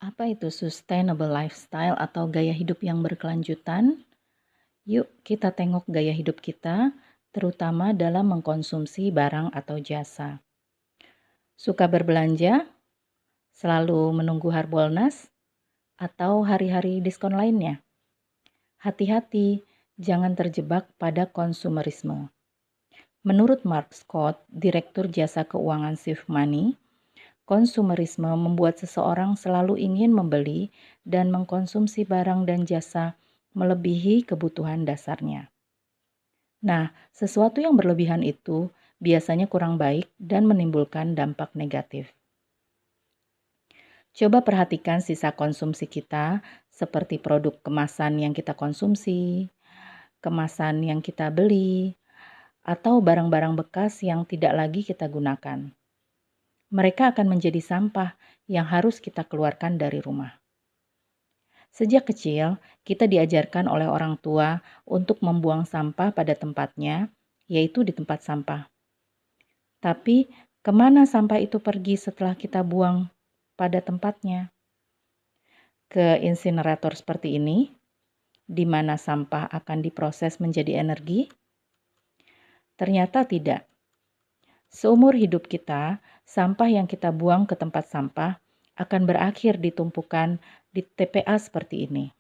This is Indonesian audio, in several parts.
Apa itu sustainable lifestyle atau gaya hidup yang berkelanjutan? Yuk kita tengok gaya hidup kita, terutama dalam mengkonsumsi barang atau jasa. Suka berbelanja? Selalu menunggu Harbolnas? Atau hari-hari diskon lainnya? Hati-hati, jangan terjebak pada konsumerisme. Menurut Mark Scott, Direktur Jasa Keuangan Swift Money, konsumerisme membuat seseorang selalu ingin membeli dan mengkonsumsi barang dan jasa melebihi kebutuhan dasarnya. Nah, sesuatu yang berlebihan itu biasanya kurang baik dan menimbulkan dampak negatif. Coba perhatikan sisa konsumsi kita, seperti produk kemasan yang kita konsumsi, kemasan yang kita beli, atau barang-barang bekas yang tidak lagi kita gunakan. Mereka akan menjadi sampah yang harus kita keluarkan dari rumah. Sejak kecil, kita diajarkan oleh orang tua untuk membuang sampah pada tempatnya, yaitu di tempat sampah. Tapi, kemana sampah itu pergi setelah kita buang pada tempatnya? Ke insinerator seperti ini, di mana sampah akan diproses menjadi energi? Ternyata tidak. Seumur hidup kita, sampah yang kita buang ke tempat sampah akan berakhir di tumpukan di TPA seperti ini.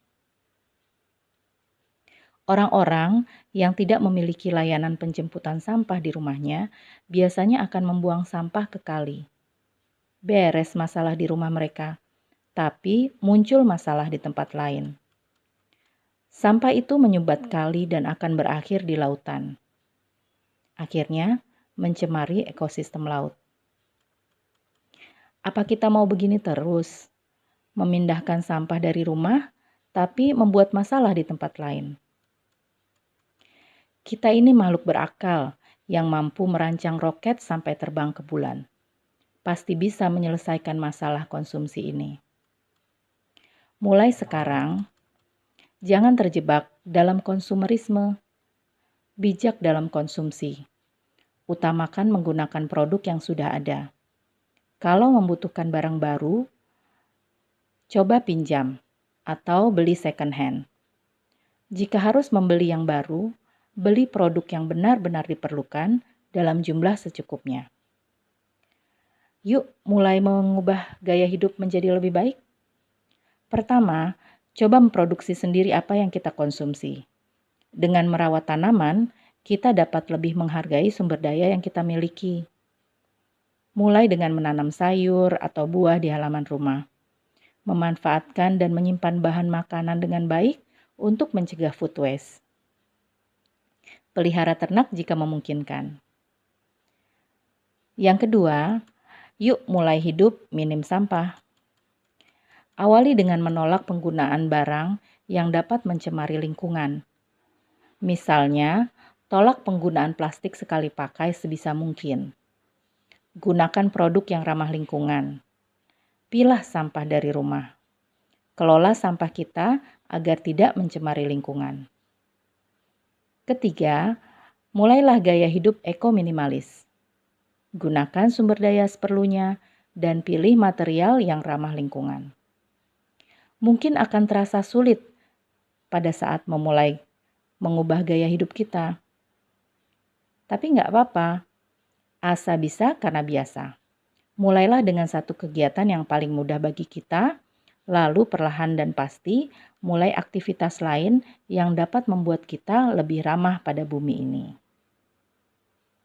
Orang-orang yang tidak memiliki layanan penjemputan sampah di rumahnya biasanya akan membuang sampah ke kali. Beres masalah di rumah mereka, tapi muncul masalah di tempat lain. Sampah itu menyumbat kali dan akan berakhir di lautan. Akhirnya, mencemari ekosistem laut. Apa kita mau begini terus? Memindahkan sampah dari rumah, tapi membuat masalah di tempat lain. Kita ini makhluk berakal yang mampu merancang roket sampai terbang ke bulan. Pasti bisa menyelesaikan masalah konsumsi ini. Mulai sekarang, jangan terjebak dalam konsumerisme. Bijak dalam konsumsi. Utamakan menggunakan produk yang sudah ada. Kalau membutuhkan barang baru, coba pinjam atau beli second hand. Jika harus membeli yang baru, beli produk yang benar-benar diperlukan dalam jumlah secukupnya. Yuk mulai mengubah gaya hidup menjadi lebih baik. Pertama, coba memproduksi sendiri apa yang kita konsumsi. Dengan merawat tanaman, kita dapat lebih menghargai sumber daya yang kita miliki. Mulai dengan menanam sayur atau buah di halaman rumah. Memanfaatkan dan menyimpan bahan makanan dengan baik untuk mencegah food waste. Pelihara ternak jika memungkinkan. Yang kedua, yuk mulai hidup minim sampah. Awali dengan menolak penggunaan barang yang dapat mencemari lingkungan. Misalnya, tolak penggunaan plastik sekali pakai sebisa mungkin. Gunakan produk yang ramah lingkungan. Pilah sampah dari rumah. Kelola sampah kita agar tidak mencemari lingkungan. Ketiga, mulailah gaya hidup eko-minimalis. Gunakan sumber daya seperlunya dan pilih material yang ramah lingkungan. Mungkin akan terasa sulit pada saat memulai mengubah gaya hidup kita. Tapi nggak apa-apa, asa bisa karena biasa. Mulailah dengan satu kegiatan yang paling mudah bagi kita, lalu perlahan dan pasti mulai aktivitas lain yang dapat membuat kita lebih ramah pada bumi ini.